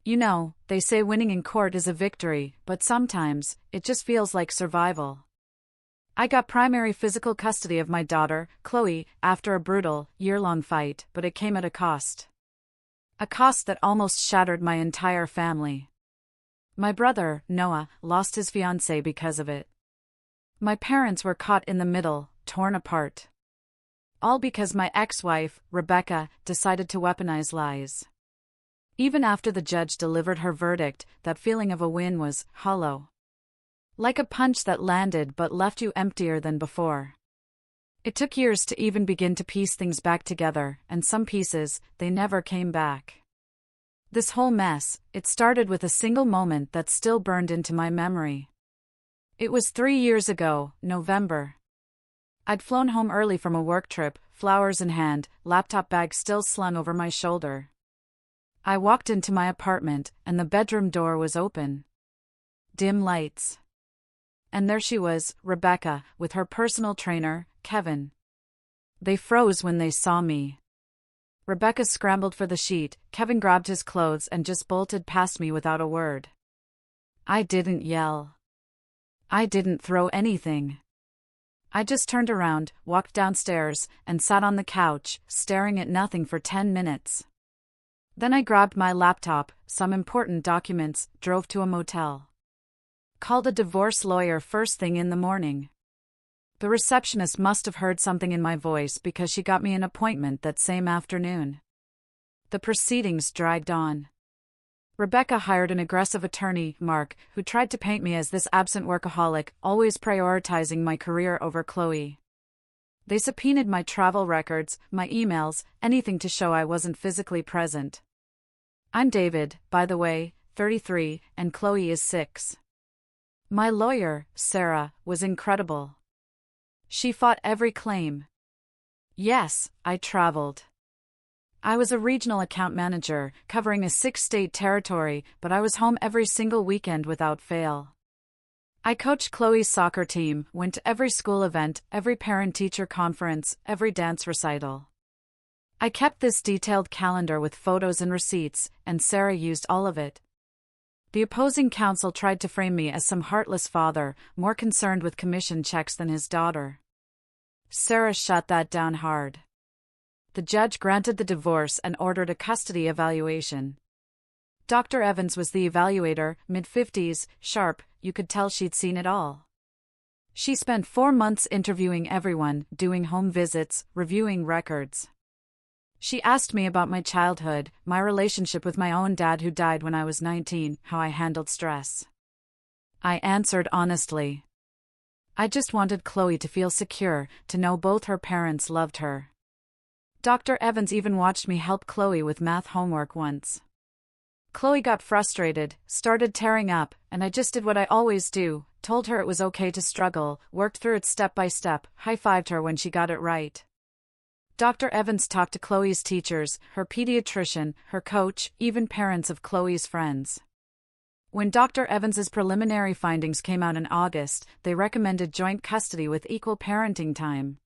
You know, they say winning in court is a victory, but sometimes, it just feels like survival. I got primary physical custody of my daughter, Chloe, after a brutal, year-long fight, but it came at a cost. A cost that almost shattered my entire family. My brother, Noah, lost his fiancée because of it. My parents were caught in the middle, torn apart. All because my ex-wife, Rebecca, decided to weaponize lies. Even after the judge delivered her verdict, that feeling of a win was hollow. Like a punch that landed but left you emptier than before. It took years to even begin to piece things back together, and some pieces, they never came back. This whole mess, it started with a single moment that still burned into my memory. It was 3 years ago, November. I'd flown home early from a work trip, flowers in hand, laptop bag still slung over my shoulder. I walked into my apartment, and the bedroom door was open. Dim lights. And there she was, Rebecca, with her personal trainer, Kevin. They froze when they saw me. Rebecca scrambled for the sheet, Kevin grabbed his clothes and just bolted past me without a word. I didn't yell. I didn't throw anything. I just turned around, walked downstairs, and sat on the couch, staring at nothing for 10 minutes. Then I grabbed my laptop, some important documents, drove to a motel. Called a divorce lawyer first thing in the morning. The receptionist must have heard something in my voice because she got me an appointment that same afternoon. The proceedings dragged on. Rebecca hired an aggressive attorney, Mark, who tried to paint me as this absent workaholic, always prioritizing my career over Chloe. They subpoenaed my travel records, my emails, anything to show I wasn't physically present. I'm David, by the way, 33, and Chloe is 6. My lawyer, Sarah, was incredible. She fought every claim. Yes, I traveled. I was a regional account manager, covering a 6-state territory, but I was home every single weekend without fail. I coached Chloe's soccer team, went to every school event, every parent-teacher conference, every dance recital. I kept this detailed calendar with photos and receipts, and Sarah used all of it. The opposing counsel tried to frame me as some heartless father, more concerned with commission checks than his daughter. Sarah shut that down hard. The judge granted the divorce and ordered a custody evaluation. Dr. Evans was the evaluator, mid-50s, sharp, you could tell she'd seen it all. She spent 4 months interviewing everyone, doing home visits, reviewing records. She asked me about my childhood, my relationship with my own dad who died when I was 19, how I handled stress. I answered honestly. I just wanted Chloe to feel secure, to know both her parents loved her. Dr. Evans even watched me help Chloe with math homework once. Chloe got frustrated, started tearing up, and I just did what I always do, told her it was okay to struggle, worked through it step by step, high-fived her when she got it right. Dr. Evans talked to Chloe's teachers, her pediatrician, her coach, even parents of Chloe's friends. When Dr. Evans's preliminary findings came out in August, they recommended joint custody with equal parenting time.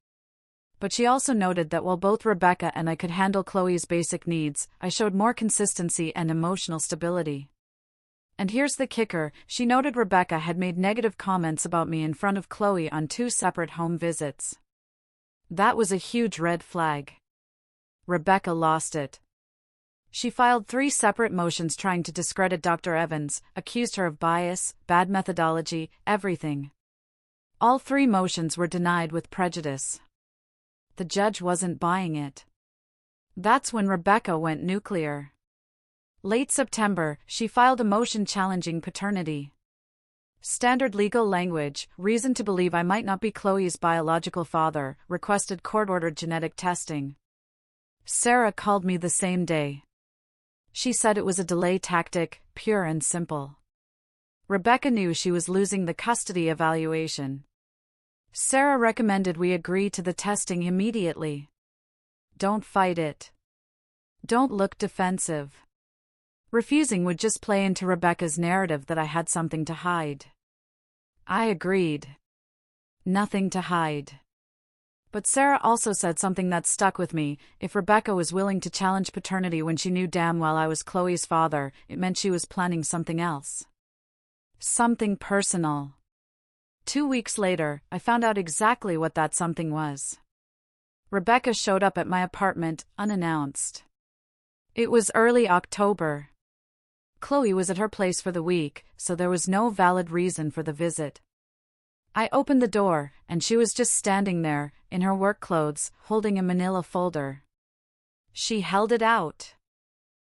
But she also noted that while both Rebecca and I could handle Chloe's basic needs, I showed more consistency and emotional stability. And here's the kicker, she noted Rebecca had made negative comments about me in front of Chloe on 2 separate home visits. That was a huge red flag. Rebecca lost it. She filed 3 separate motions trying to discredit Dr. Evans, accused her of bias, bad methodology, everything. All 3 motions were denied with prejudice. The judge wasn't buying it. That's when Rebecca went nuclear. Late September, she filed a motion challenging paternity. Standard legal language, reason to believe I might not be Chloe's biological father, requested court-ordered genetic testing. Sarah called me the same day. She said it was a delay tactic, pure and simple. Rebecca knew she was losing the custody evaluation. Sarah recommended we agree to the testing immediately. Don't fight it. Don't look defensive. Refusing would just play into Rebecca's narrative that I had something to hide. I agreed. Nothing to hide. But Sarah also said something that stuck with me. If Rebecca was willing to challenge paternity when she knew damn well I was Chloe's father, it meant she was planning something else. Something personal. 2 weeks later, I found out exactly what that something was. Rebecca showed up at my apartment, unannounced. It was early October. Chloe was at her place for the week, so there was no valid reason for the visit. I opened the door, and she was just standing there, in her work clothes, holding a manila folder. She held it out.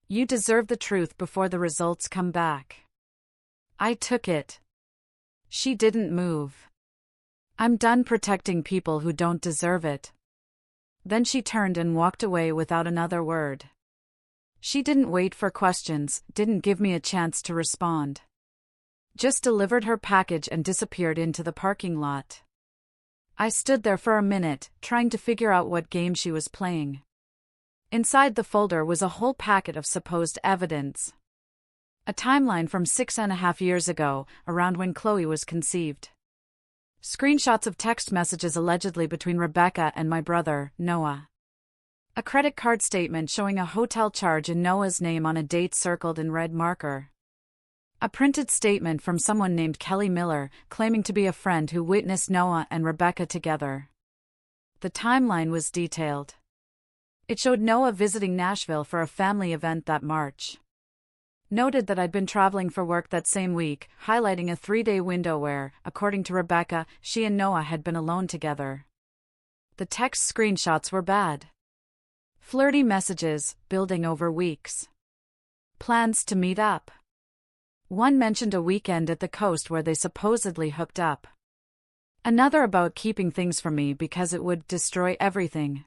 "You deserve the truth before the results come back." I took it. She didn't move. "I'm done protecting people who don't deserve it." Then she turned and walked away without another word. She didn't wait for questions, didn't give me a chance to respond. Just delivered her package and disappeared into the parking lot. I stood there for a minute, trying to figure out what game she was playing. Inside the folder was a whole packet of supposed evidence. A timeline from 6.5 years ago, around when Chloe was conceived. Screenshots of text messages allegedly between Rebecca and my brother, Noah. A credit card statement showing a hotel charge in Noah's name on a date circled in red marker. A printed statement from someone named Kelly Miller, claiming to be a friend who witnessed Noah and Rebecca together. The timeline was detailed. It showed Noah visiting Nashville for a family event that March. Noted that I'd been traveling for work that same week, highlighting a 3-day window where, according to Rebecca, she and Noah had been alone together. The text screenshots were bad. Flirty messages, building over weeks. Plans to meet up. One mentioned a weekend at the coast where they supposedly hooked up. Another about keeping things from me because it would destroy everything.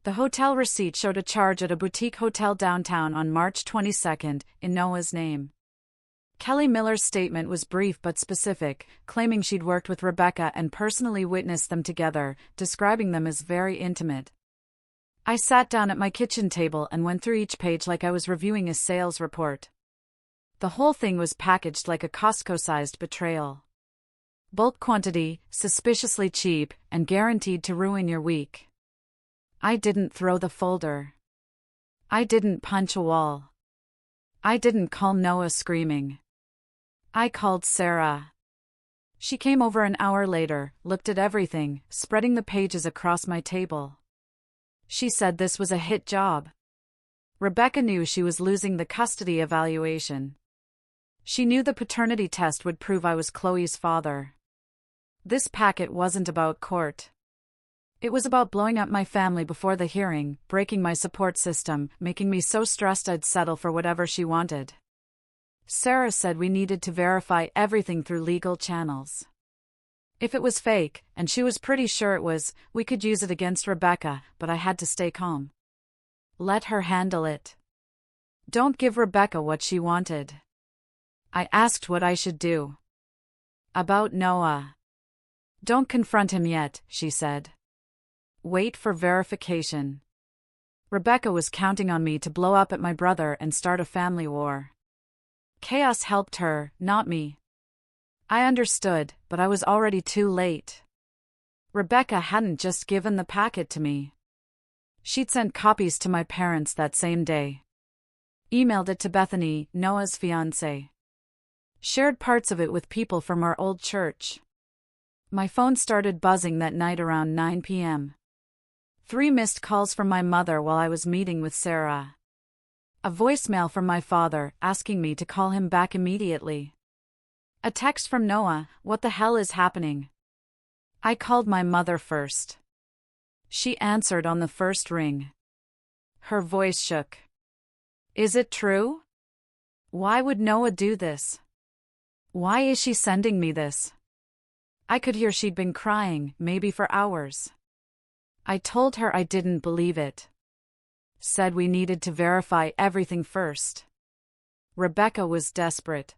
The hotel receipt showed a charge at a boutique hotel downtown on March 22nd, in Noah's name. Kelly Miller's statement was brief but specific, claiming she'd worked with Rebecca and personally witnessed them together, describing them as very intimate. I sat down at my kitchen table and went through each page like I was reviewing a sales report. The whole thing was packaged like a Costco-sized betrayal. Bulk quantity, suspiciously cheap, and guaranteed to ruin your week. I didn't throw the folder. I didn't punch a wall. I didn't call Noah screaming. I called Sarah. She came over an hour later, looked at everything, spreading the pages across my table. She said this was a hit job. Rebecca knew she was losing the custody evaluation. She knew the paternity test would prove I was Chloe's father. This packet wasn't about court. It was about blowing up my family before the hearing, breaking my support system, making me so stressed I'd settle for whatever she wanted. Sarah said we needed to verify everything through legal channels. If it was fake, and she was pretty sure it was, we could use it against Rebecca, but I had to stay calm. Let her handle it. Don't give Rebecca what she wanted. I asked what I should do. About Noah. Don't confront him yet, she said. Wait for verification. Rebecca was counting on me to blow up at my brother and start a family war. Chaos helped her, not me. I understood, but I was already too late. Rebecca hadn't just given the packet to me. She'd sent copies to my parents that same day. Emailed it to Bethany, Noah's fiancée. Shared parts of it with people from our old church. My phone started buzzing that night around 9 p.m. 3 missed calls from my mother while I was meeting with Sarah. A voicemail from my father, asking me to call him back immediately. A text from Noah, "What the hell is happening?" I called my mother first. She answered on the first ring. Her voice shook. "Is it true? Why would Noah do this? Why is she sending me this?" I could hear she'd been crying, maybe for hours. I told her I didn't believe it. Said we needed to verify everything first. Rebecca was desperate.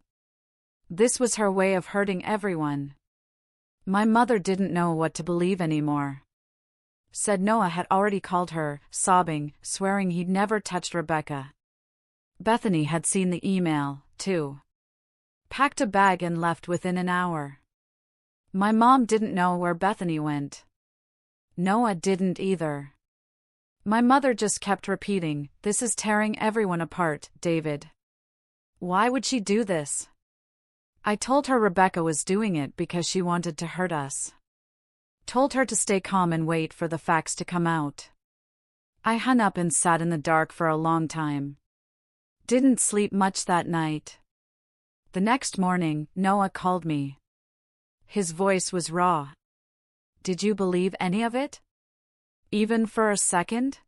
This was her way of hurting everyone. My mother didn't know what to believe anymore. Said Noah had already called her, sobbing, swearing he'd never touched Rebecca. Bethany had seen the email, too. Packed a bag and left within an hour. My mom didn't know where Bethany went. Noah didn't either. My mother just kept repeating, "This is tearing everyone apart, David. Why would she do this?" I told her Rebecca was doing it because she wanted to hurt us. Told her to stay calm and wait for the facts to come out. I hung up and sat in the dark for a long time. Didn't sleep much that night. The next morning, Noah called me. His voice was raw. "Did you believe any of it? Even for a second?"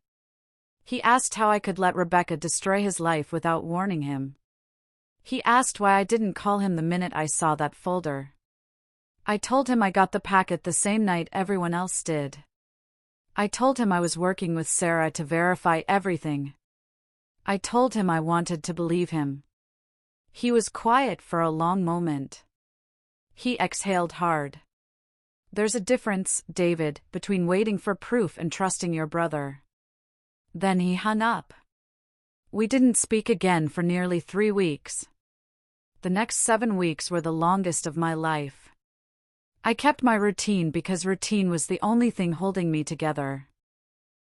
He asked how I could let Rebecca destroy his life without warning him. He asked why I didn't call him the minute I saw that folder. I told him I got the packet the same night everyone else did. I told him I was working with Sarah to verify everything. I told him I wanted to believe him. He was quiet for a long moment. He exhaled hard. "There's a difference, David, between waiting for proof and trusting your brother." Then he hung up. We didn't speak again for nearly 3 weeks. The next 7 weeks were the longest of my life. I kept my routine because routine was the only thing holding me together.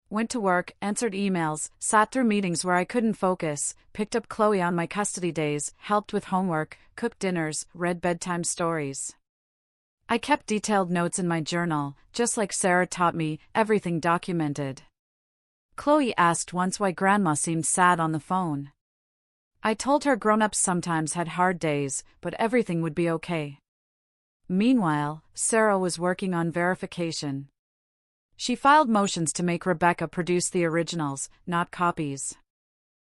Went to work, answered emails, sat through meetings where I couldn't focus, picked up Chloe on my custody days, helped with homework, cooked dinners, read bedtime stories. I kept detailed notes in my journal, just like Sarah taught me, everything documented. Chloe asked once why Grandma seemed sad on the phone. I told her grown-ups sometimes had hard days, but everything would be okay. Meanwhile, Sarah was working on verification. She filed motions to make Rebecca produce the originals, not copies.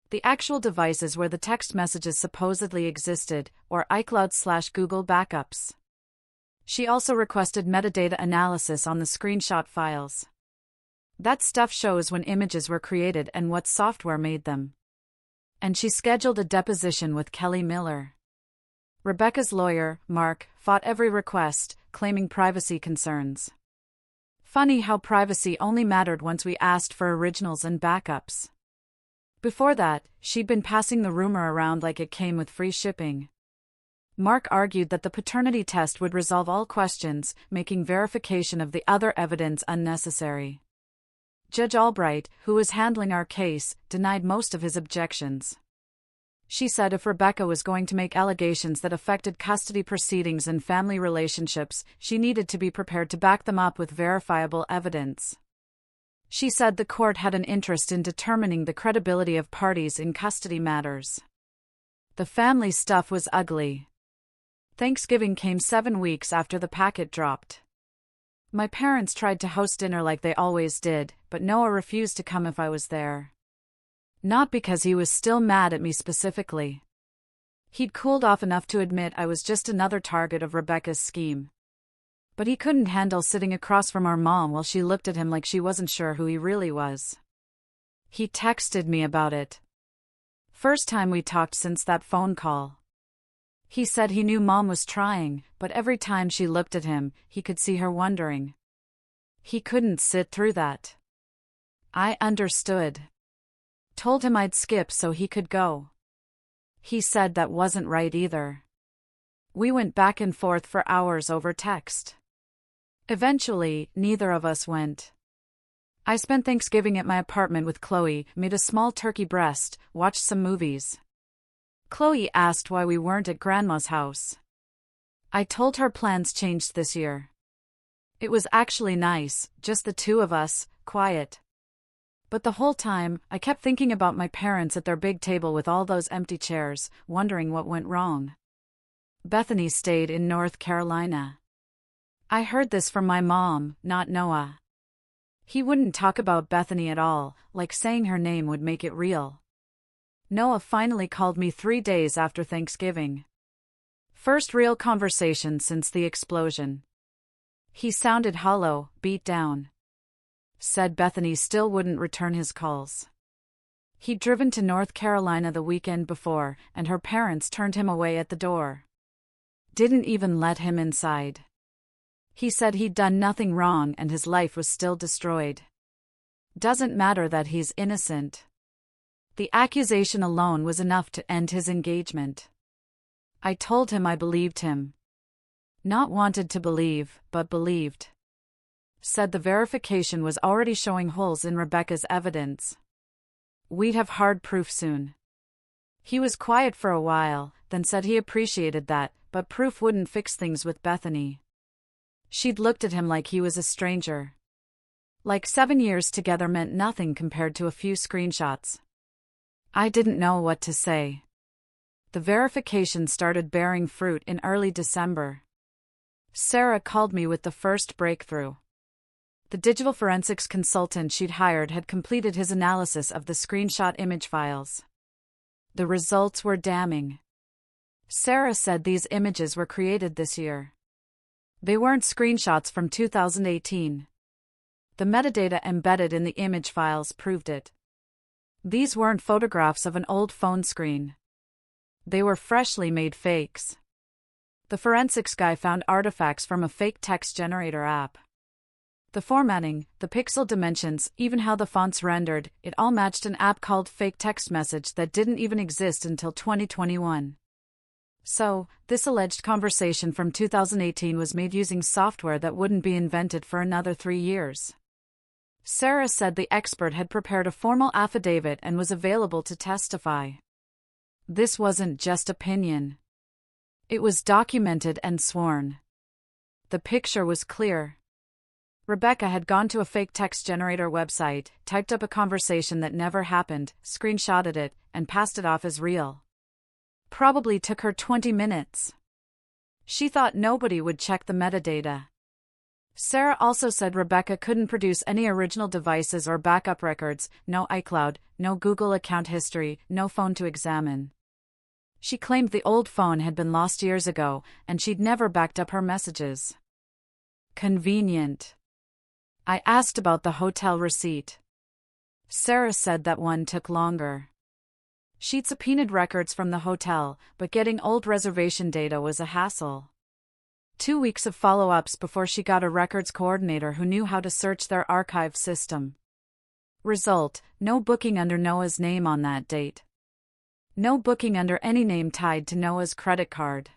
The actual devices where the text messages supposedly existed, or iCloud/Google backups. She also requested metadata analysis on the screenshot files. That stuff shows when images were created and what software made them. And she scheduled a deposition with Kelly Miller. Rebecca's lawyer, Mark, fought every request, claiming privacy concerns. Funny how privacy only mattered once we asked for originals and backups. Before that, she'd been passing the rumor around like it came with free shipping. Mark argued that the paternity test would resolve all questions, making verification of the other evidence unnecessary. Judge Albright, who was handling our case, denied most of his objections. She said if Rebecca was going to make allegations that affected custody proceedings and family relationships, she needed to be prepared to back them up with verifiable evidence. She said the court had an interest in determining the credibility of parties in custody matters. The family stuff was ugly. Thanksgiving came 7 weeks after the packet dropped. My parents tried to host dinner like they always did, but Noah refused to come if I was there. Not because he was still mad at me specifically. He'd cooled off enough to admit I was just another target of Rebecca's scheme. But he couldn't handle sitting across from our mom while she looked at him like she wasn't sure who he really was. He texted me about it. First time we talked since that phone call. He said he knew Mom was trying, but every time she looked at him, he could see her wondering. He couldn't sit through that. I understood. Told him I'd skip so he could go. He said that wasn't right either. We went back and forth for hours over text. Eventually, neither of us went. I spent Thanksgiving at my apartment with Chloe, made a small turkey breast, watched some movies. Chloe asked why we weren't at Grandma's house. I told her plans changed this year. It was actually nice, just the two of us, quiet. But the whole time, I kept thinking about my parents at their big table with all those empty chairs, wondering what went wrong. Bethany stayed in North Carolina. I heard this from my mom, not Noah. He wouldn't talk about Bethany at all, like saying her name would make it real. Noah finally called me 3 days after Thanksgiving. First real conversation since the explosion. He sounded hollow, beat down. Said Bethany still wouldn't return his calls. He'd driven to North Carolina the weekend before, and her parents turned him away at the door. Didn't even let him inside. He said he'd done nothing wrong and his life was still destroyed. Doesn't matter that he's innocent. The accusation alone was enough to end his engagement. I told him I believed him. Not wanted to believe, but believed. said the verification was already showing holes in Rebecca's evidence. We'd have hard proof soon. He was quiet for a while, then said he appreciated that, but proof wouldn't fix things with Bethany. She'd looked at him like he was a stranger. Like 7 years together meant nothing compared to a few screenshots. I didn't know what to say. The verification started bearing fruit in early December. Sarah called me with the first breakthrough. The digital forensics consultant she'd hired had completed his analysis of the screenshot image files. The results were damning. Sarah said these images were created this year. They weren't screenshots from 2018. The metadata embedded in the image files proved it. These weren't photographs of an old phone screen. They were freshly made fakes. The forensics guy found artifacts from a fake text generator app. The formatting, the pixel dimensions, even how the fonts rendered, it all matched an app called Fake Text Message that didn't even exist until 2021. So, this alleged conversation from 2018 was made using software that wouldn't be invented for another 3 years. Sarah said the expert had prepared a formal affidavit and was available to testify. This wasn't just opinion. It was documented and sworn. The picture was clear. Rebecca had gone to a fake text generator website, typed up a conversation that never happened, screenshotted it, and passed it off as real. Probably took her 20 minutes. She thought nobody would check the metadata. Sarah also said Rebecca couldn't produce any original devices or backup records, no iCloud, no Google account history, no phone to examine. She claimed the old phone had been lost years ago, and she'd never backed up her messages. Convenient. I asked about the hotel receipt. Sarah said that one took longer. She'd subpoenaed records from the hotel, but getting old reservation data was a hassle. 2 weeks of follow-ups before she got a records coordinator who knew how to search their archive system. Result: no booking under Noah's name on that date. No booking under any name tied to Noah's credit card.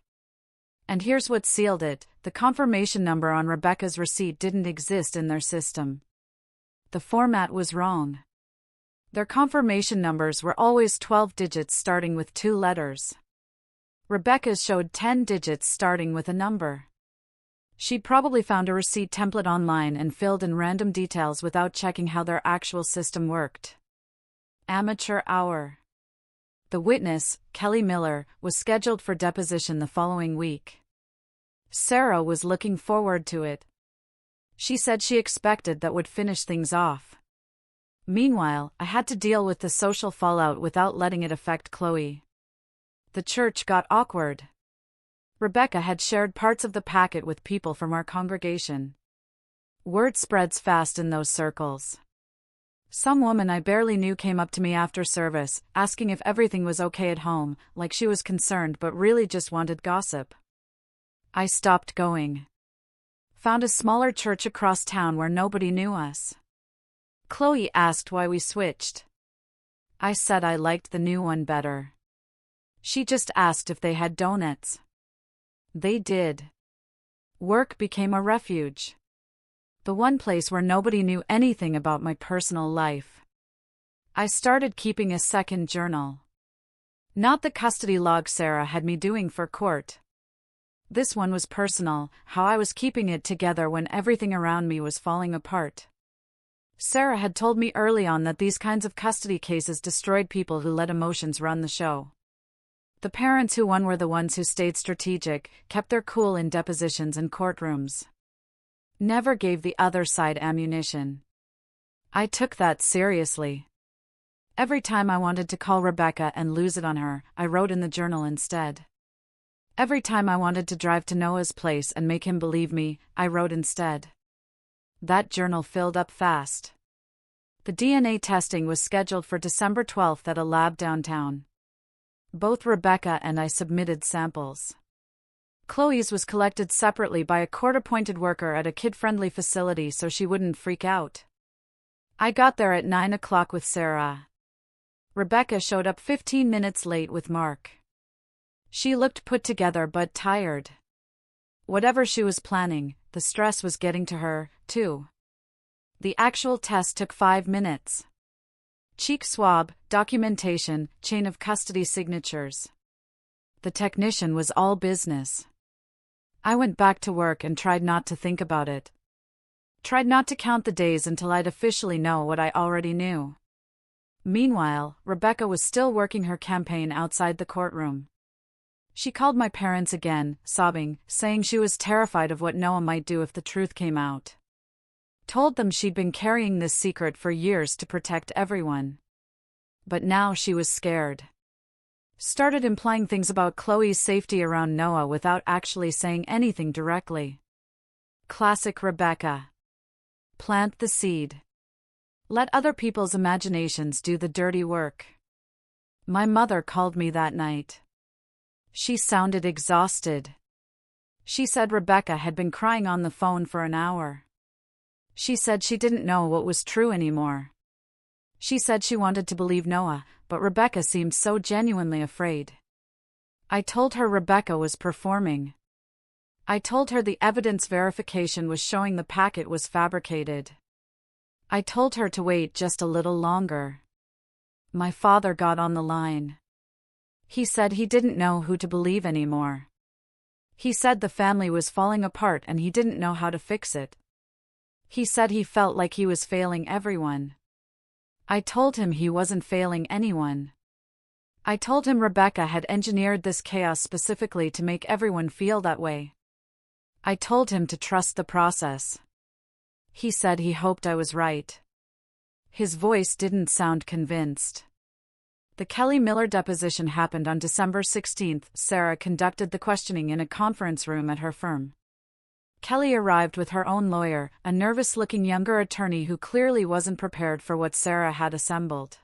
And here's what sealed it: the confirmation number on Rebecca's receipt didn't exist in their system. The format was wrong. Their confirmation numbers were always 12 digits starting with 2 letters. Rebecca's showed 10 digits starting with a number. She'd probably found a receipt template online and filled in random details without checking how their actual system worked. Amateur hour. The witness, Kelly Miller, was scheduled for deposition the following week. Sarah was looking forward to it. She said she expected that would finish things off. Meanwhile, I had to deal with the social fallout without letting it affect Chloe. The church got awkward. Rebecca had shared parts of the packet with people from our congregation. Word spreads fast in those circles. Some woman I barely knew came up to me after service, asking if everything was okay at home, like she was concerned but really just wanted gossip. I stopped going. Found a smaller church across town where nobody knew us. Chloe asked why we switched. I said I liked the new one better. She just asked if they had donuts. They did. Work became a refuge. The one place where nobody knew anything about my personal life. I started keeping a second journal. Not the custody log Sarah had me doing for court. This one was personal, how I was keeping it together when everything around me was falling apart. Sarah had told me early on that these kinds of custody cases destroyed people who let emotions run the show. The parents who won were the ones who stayed strategic, kept their cool in depositions and courtrooms. Never gave the other side ammunition. I took that seriously. Every time I wanted to call Rebecca and lose it on her, I wrote in the journal instead. Every time I wanted to drive to Noah's place and make him believe me, I wrote instead. That journal filled up fast. The DNA testing was scheduled for December 12th at a lab downtown. Both Rebecca and I submitted samples. Chloe's was collected separately by a court-appointed worker at a kid-friendly facility so she wouldn't freak out. I got there at 9 o'clock with Sarah. Rebecca showed up 15 minutes late with Mark. She looked put together but tired. Whatever she was planning, the stress was getting to her, too. The actual test took 5 minutes. Cheek swab, documentation, chain of custody signatures. The technician was all business. I went back to work and tried not to think about it. Tried not to count the days until I'd officially know what I already knew. Meanwhile, Rebecca was still working her campaign outside the courtroom. She called my parents again, sobbing, saying she was terrified of what Noah might do if the truth came out. Told them she'd been carrying this secret for years to protect everyone. But now she was scared. Started implying things about Chloe's safety around Noah without actually saying anything directly. Classic Rebecca. Plant the seed. Let other people's imaginations do the dirty work. My mother called me that night. She sounded exhausted. She said Rebecca had been crying on the phone for an hour. She said she didn't know what was true anymore. She said she wanted to believe Noah, but Rebecca seemed so genuinely afraid. I told her Rebecca was performing. I told her the evidence verification was showing the packet was fabricated. I told her to wait just a little longer. My father got on the line. He said he didn't know who to believe anymore. He said the family was falling apart and he didn't know how to fix it. He said he felt like he was failing everyone. I told him he wasn't failing anyone. I told him Rebecca had engineered this chaos specifically to make everyone feel that way. I told him to trust the process. He said he hoped I was right. His voice didn't sound convinced. The Kelly Miller deposition happened on December 16. Sarah conducted the questioning in a conference room at her firm. Kelly arrived with her own lawyer, a nervous-looking younger attorney who clearly wasn't prepared for what Sarah had assembled.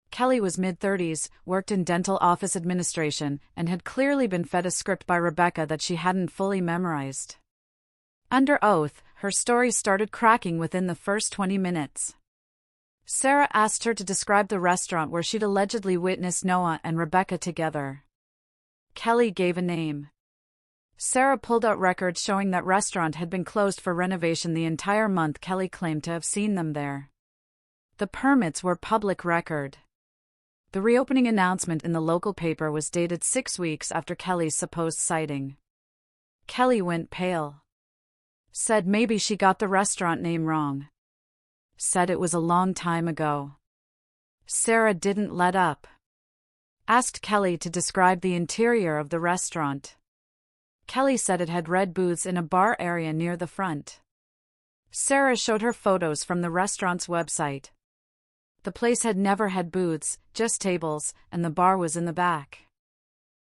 Kelly was mid-30s, worked in dental office administration, and had clearly been fed a script by Rebecca that she hadn't fully memorized. Under oath, her story started cracking within the first 20 minutes. Sarah asked her to describe the restaurant where she'd allegedly witnessed Noah and Rebecca together. Kelly gave a name. Sarah pulled out records showing that restaurant had been closed for renovation the entire month Kelly claimed to have seen them there. The permits were public record. The reopening announcement in the local paper was dated 6 weeks after Kelly's supposed sighting. Kelly went pale. Said maybe she got the restaurant name wrong. Said it was a long time ago. Sarah didn't let up. Asked Kelly to describe the interior of the restaurant. Kelly said it had red booths in a bar area near the front. Sarah showed her photos from the restaurant's website. The place had never had booths, just tables, and the bar was in the back.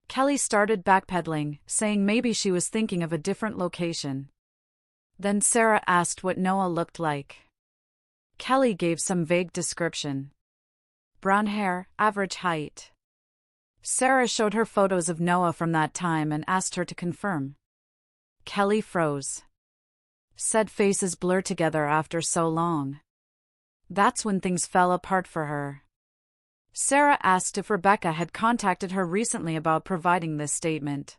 Kelly started backpedaling, saying maybe she was thinking of a different location. Then Sarah asked what Noah looked like. Kelly gave some vague description. Brown hair, average height. Sarah showed her photos of Noah from that time and asked her to confirm. Kelly froze. Said faces blur together after so long. That's when things fell apart for her. Sarah asked if Rebecca had contacted her recently about providing this statement.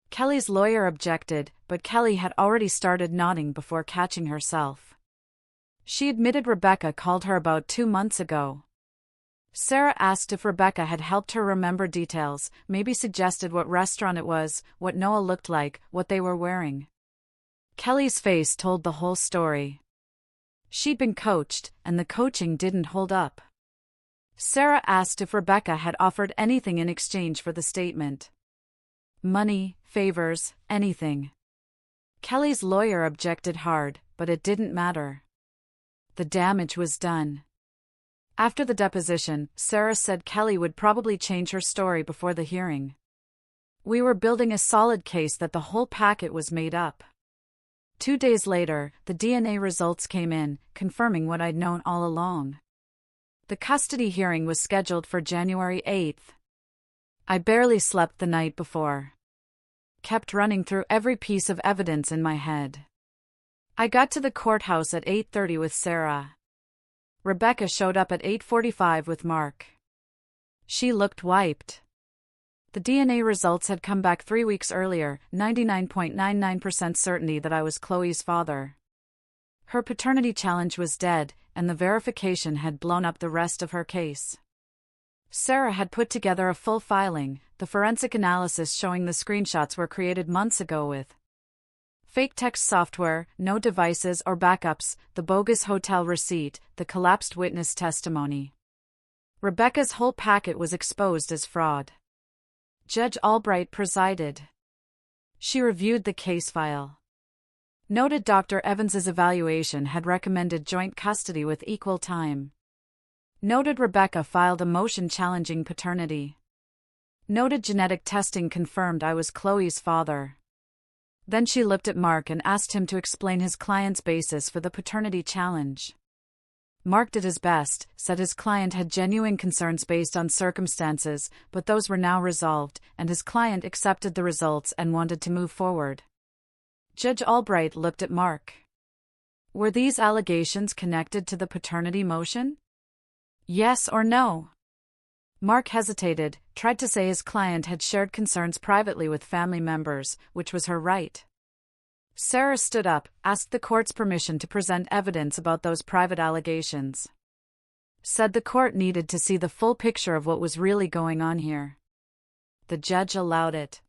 Kelly's lawyer objected, but Kelly had already started nodding before catching herself. She admitted Rebecca called her about 2 months ago. Sarah asked if Rebecca had helped her remember details, maybe suggested what restaurant it was, what Noah looked like, what they were wearing. Kelly's face told the whole story. She'd been coached, and the coaching didn't hold up. Sarah asked if Rebecca had offered anything in exchange for the statement. Money, favors, anything. Kelly's lawyer objected hard, but it didn't matter. The damage was done. After the deposition, Sarah said Kelly would probably change her story before the hearing. We were building a solid case that the whole packet was made up. 2 days later, the DNA results came in, confirming what I'd known all along. The custody hearing was scheduled for January 8th. I barely slept the night before. Kept running through every piece of evidence in my head. I got to the courthouse at 8:30 with Sarah. Rebecca showed up at 8:45 with Mark. She looked wiped. The DNA results had come back 3 weeks earlier, 99.99% certainty that I was Chloe's father. Her paternity challenge was dead, and the verification had blown up the rest of her case. Sarah had put together a full filing, the forensic analysis showing the screenshots were created months ago with fake text software, no devices or backups, the bogus hotel receipt, the collapsed witness testimony. Rebecca's whole packet was exposed as fraud. Judge Albright presided. She reviewed the case file. Noted Dr. Evans's evaluation had recommended joint custody with equal time. Noted Rebecca filed a motion challenging paternity. Noted genetic testing confirmed I was Chloe's father. Then she looked at Mark and asked him to explain his client's basis for the paternity challenge. Mark did his best, said his client had genuine concerns based on circumstances, but those were now resolved, and his client accepted the results and wanted to move forward. Judge Albright looked at Mark. Were these allegations connected to the paternity motion? Yes or no? Mark hesitated, tried to say his client had shared concerns privately with family members, which was her right. Sarah stood up, asked the court's permission to present evidence about those private allegations. Said the court needed to see the full picture of what was really going on here. The judge allowed it.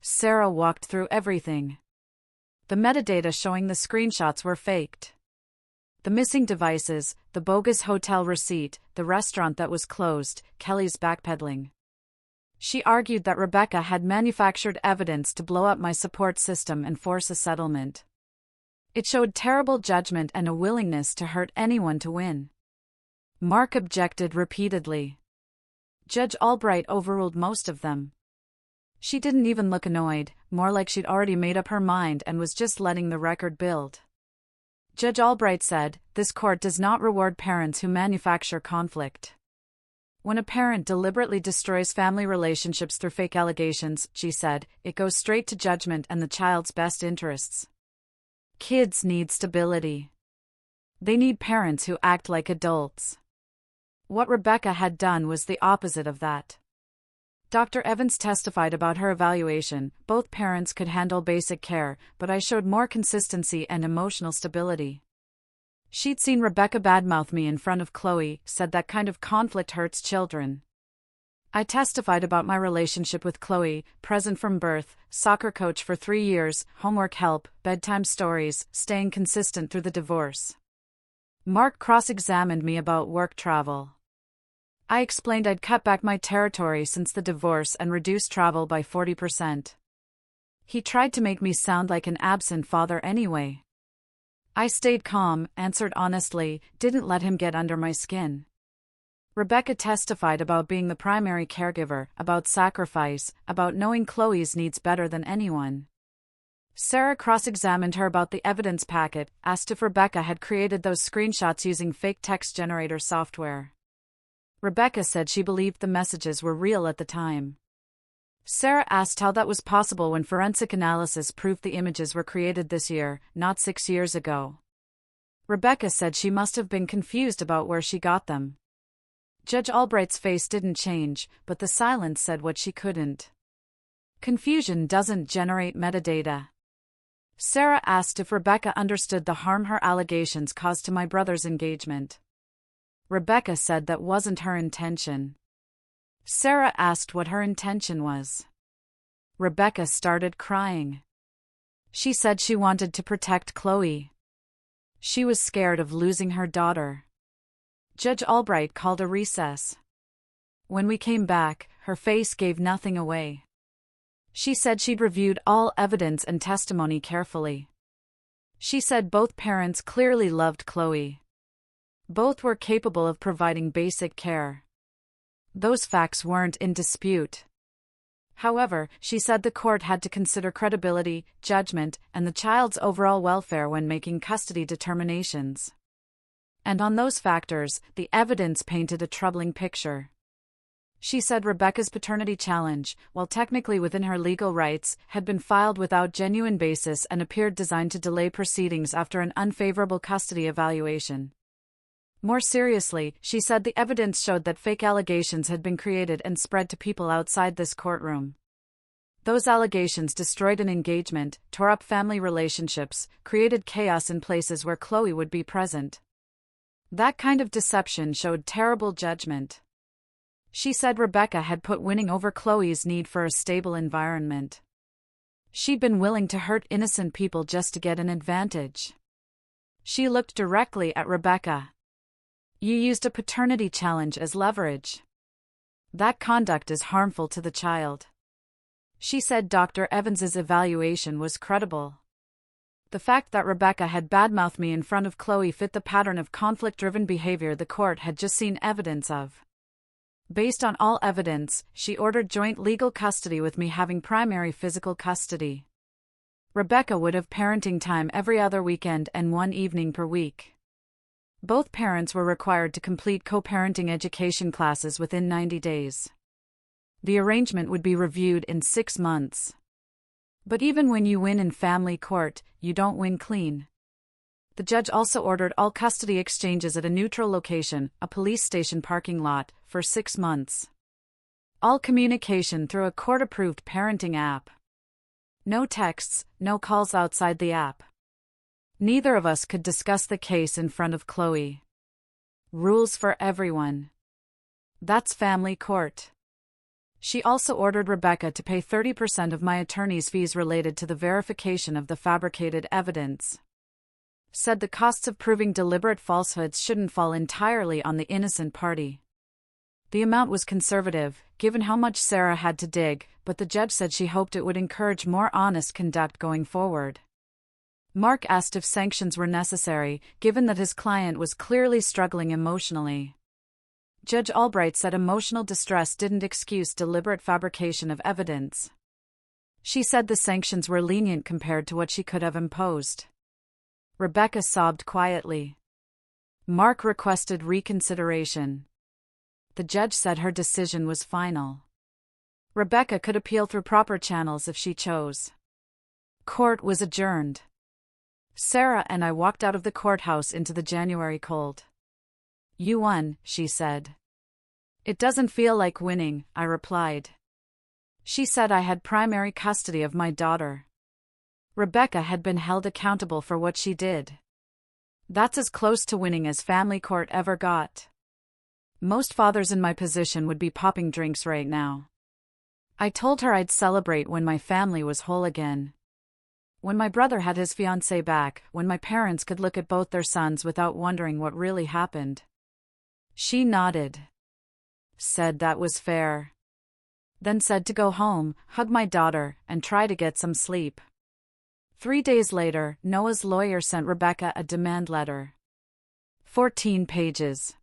Sarah walked through everything. The metadata showing the screenshots were faked. The missing devices, the bogus hotel receipt, the restaurant that was closed, Kelly's backpedaling. She argued that Rebecca had manufactured evidence to blow up my support system and force a settlement. It showed terrible judgment and a willingness to hurt anyone to win. Mark objected repeatedly. Judge Albright overruled most of them. She didn't even look annoyed, more like she'd already made up her mind and was just letting the record build. Judge Albright said, "This court does not reward parents who manufacture conflict. When a parent deliberately destroys family relationships through fake allegations," she said, "it goes straight to judgment and the child's best interests. Kids need stability. They need parents who act like adults." What Rebecca had done was the opposite of that. Dr. Evans testified about her evaluation. Both parents could handle basic care, but I showed more consistency and emotional stability. She'd seen Rebecca badmouth me in front of Chloe, said that kind of conflict hurts children. I testified about my relationship with Chloe, present from birth, soccer coach for 3 years, homework help, bedtime stories, staying consistent through the divorce. Mark cross-examined me about work travel. I explained I'd cut back my territory since the divorce and reduced travel by 40%. He tried to make me sound like an absent father anyway. I stayed calm, answered honestly, didn't let him get under my skin. Rebecca testified about being the primary caregiver, about sacrifice, about knowing Chloe's needs better than anyone. Sarah cross-examined her about the evidence packet, asked if Rebecca had created those screenshots using fake text generator software. Rebecca said she believed the messages were real at the time. Sarah asked how that was possible when forensic analysis proved the images were created this year, not 6 years ago. Rebecca said she must have been confused about where she got them. Judge Albright's face didn't change, but the silence said what she couldn't. Confusion doesn't generate metadata. Sarah asked if Rebecca understood the harm her allegations caused to my brother's engagement. Rebecca said that wasn't her intention. Sarah asked what her intention was. Rebecca started crying. She said she wanted to protect Chloe. She was scared of losing her daughter. Judge Albright called a recess. When we came back, her face gave nothing away. She said she'd reviewed all evidence and testimony carefully. She said both parents clearly loved Chloe. Both were capable of providing basic care. Those facts weren't in dispute. However, she said the court had to consider credibility, judgment, and the child's overall welfare when making custody determinations. And on those factors, the evidence painted a troubling picture. She said Rebecca's paternity challenge, while technically within her legal rights, had been filed without genuine basis and appeared designed to delay proceedings after an unfavorable custody evaluation. More seriously, she said the evidence showed that fake allegations had been created and spread to people outside this courtroom. Those allegations destroyed an engagement, tore up family relationships, created chaos in places where Chloe would be present. That kind of deception showed terrible judgment. She said Rebecca had put winning over Chloe's need for a stable environment. She'd been willing to hurt innocent people just to get an advantage. She looked directly at Rebecca. You used a paternity challenge as leverage. That conduct is harmful to the child. She said Dr. Evans's evaluation was credible. The fact that Rebecca had badmouthed me in front of Chloe fit the pattern of conflict-driven behavior the court had just seen evidence of. Based on all evidence, she ordered joint legal custody with me having primary physical custody. Rebecca would have parenting time every other weekend and one evening per week. Both parents were required to complete co-parenting education classes within 90 days. The arrangement would be reviewed in 6 months. But even when you win in family court, you don't win clean. The judge also ordered all custody exchanges at a neutral location, a police station parking lot, for 6 months. All communication through a court-approved parenting app. No texts, no calls outside the app. Neither of us could discuss the case in front of Chloe. Rules for everyone. That's family court. She also ordered Rebecca to pay 30% of my attorney's fees related to the verification of the fabricated evidence. Said the costs of proving deliberate falsehoods shouldn't fall entirely on the innocent party. The amount was conservative, given how much Sarah had to dig, but the judge said she hoped it would encourage more honest conduct going forward. Mark asked if sanctions were necessary, given that his client was clearly struggling emotionally. Judge Albright said emotional distress didn't excuse deliberate fabrication of evidence. She said the sanctions were lenient compared to what she could have imposed. Rebecca sobbed quietly. Mark requested reconsideration. The judge said her decision was final. Rebecca could appeal through proper channels if she chose. Court was adjourned. Sarah and I walked out of the courthouse into the January cold. You won, she said. It doesn't feel like winning, I replied. She said I had primary custody of my daughter. Rebecca had been held accountable for what she did. That's as close to winning as family court ever got. Most fathers in my position would be popping drinks right now. I told her I'd celebrate when my family was whole again. When my brother had his fiancée back, when my parents could look at both their sons without wondering what really happened. She nodded. Said that was fair. Then said to go home, hug my daughter, and try to get some sleep. 3 days later, Noah's lawyer sent Rebecca a demand letter. 14 pages.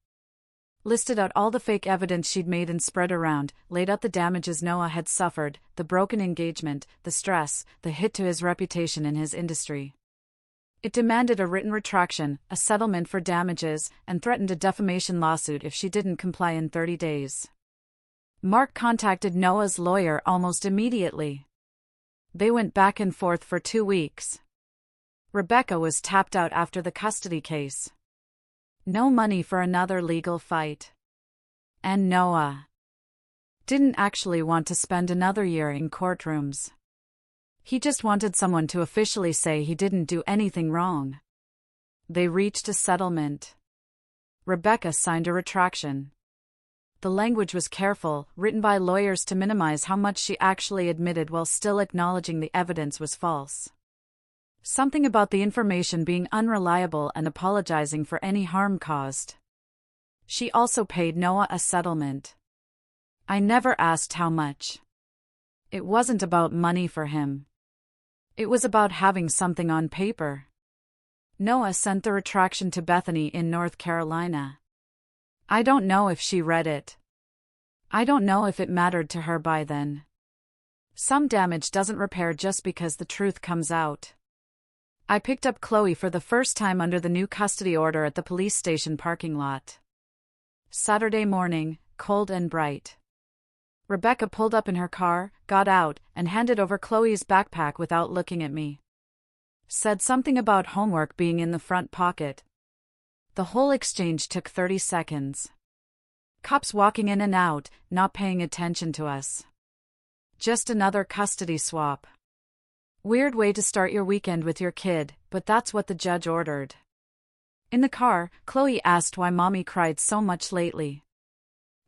Listed out all the fake evidence she'd made and spread around, laid out the damages Noah had suffered, the broken engagement, the stress, the hit to his reputation in his industry. It demanded a written retraction, a settlement for damages, and threatened a defamation lawsuit if she didn't comply in 30 days. Mark contacted Noah's lawyer almost immediately. They went back and forth for 2 weeks. Rebecca was tapped out after the custody case. No money for another legal fight. And Noah didn't actually want to spend another year in courtrooms. He just wanted someone to officially say he didn't do anything wrong. They reached a settlement. Rebecca signed a retraction. The language was careful, written by lawyers to minimize how much she actually admitted while still acknowledging the evidence was false. Something about the information being unreliable and apologizing for any harm caused. She also paid Noah a settlement. I never asked how much. It wasn't about money for him. It was about having something on paper. Noah sent the retraction to Bethany in North Carolina. I don't know if she read it. I don't know if it mattered to her by then. Some damage doesn't repair just because the truth comes out. I picked up Chloe for the first time under the new custody order at the police station parking lot. Saturday morning, cold and bright. Rebecca pulled up in her car, got out, and handed over Chloe's backpack without looking at me. Said something about homework being in the front pocket. The whole exchange took 30 seconds. Cops walking in and out, not paying attention to us. Just another custody swap. Weird way to start your weekend with your kid, but that's what the judge ordered. In the car, Chloe asked why Mommy cried so much lately.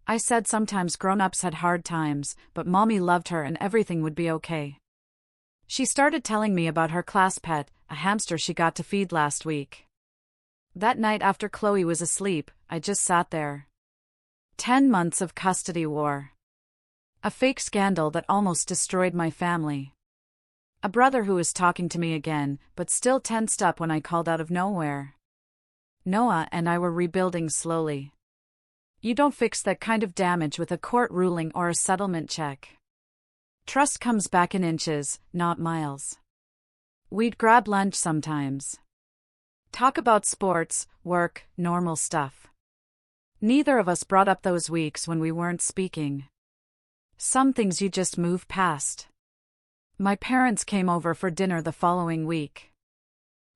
I said sometimes grown-ups had hard times, but Mommy loved her and everything would be okay. She started telling me about her class pet, a hamster she got to feed last week. That night after Chloe was asleep, I just sat there. 10 months of custody war. A fake scandal that almost destroyed my family. A brother who was talking to me again, but still tensed up when I called out of nowhere. Noah and I were rebuilding slowly. You don't fix that kind of damage with a court ruling or a settlement check. Trust comes back in inches, not miles. We'd grab lunch sometimes. Talk about sports, work, normal stuff. Neither of us brought up those weeks when we weren't speaking. Some things you just move past. My parents came over for dinner the following week.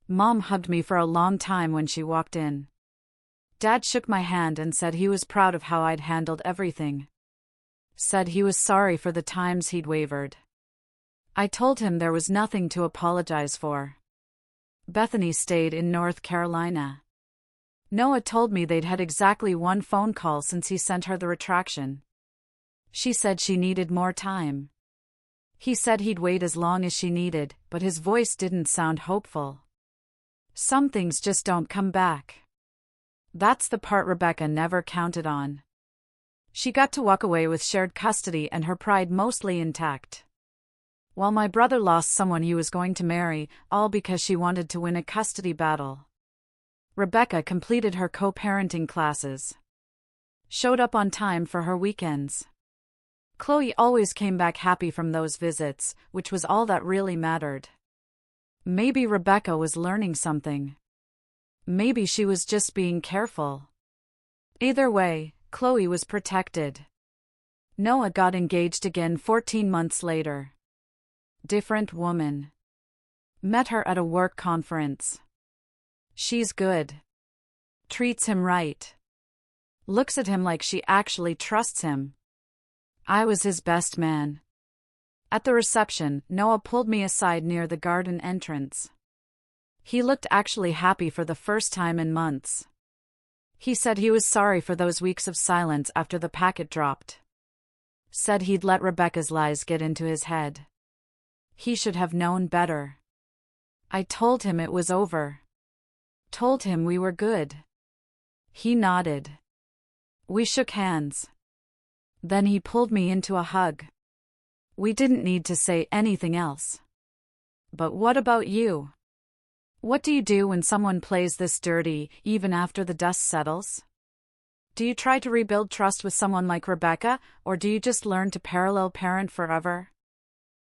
Mom hugged me for a long time when she walked in. Dad shook my hand and said he was proud of how I'd handled everything. Said he was sorry for the times he'd wavered. I told him there was nothing to apologize for. Bethany stayed in North Carolina. Noah told me they'd had exactly one phone call since he sent her the retraction. She said she needed more time. He said he'd wait as long as she needed, but his voice didn't sound hopeful. Some things just don't come back. That's the part Rebecca never counted on. She got to walk away with shared custody and her pride mostly intact. While my brother lost someone he was going to marry, all because she wanted to win a custody battle. Rebecca completed her co-parenting classes. Showed up on time for her weekends. Chloe always came back happy from those visits, which was all that really mattered. Maybe Rebecca was learning something. Maybe she was just being careful. Either way, Chloe was protected. Noah got engaged again 14 months later. Different woman. Met her at a work conference. She's good. Treats him right. Looks at him like she actually trusts him. I was his best man. At the reception, Noah pulled me aside near the garden entrance. He looked actually happy for the first time in months. He said he was sorry for those weeks of silence after the packet dropped. Said he'd let Rebecca's lies get into his head. He should have known better. I told him it was over. Told him we were good. He nodded. We shook hands. Then he pulled me into a hug. We didn't need to say anything else. But what about you? What do you do when someone plays this dirty, even after the dust settles? Do you try to rebuild trust with someone like Rebecca, or do you just learn to parallel parent forever?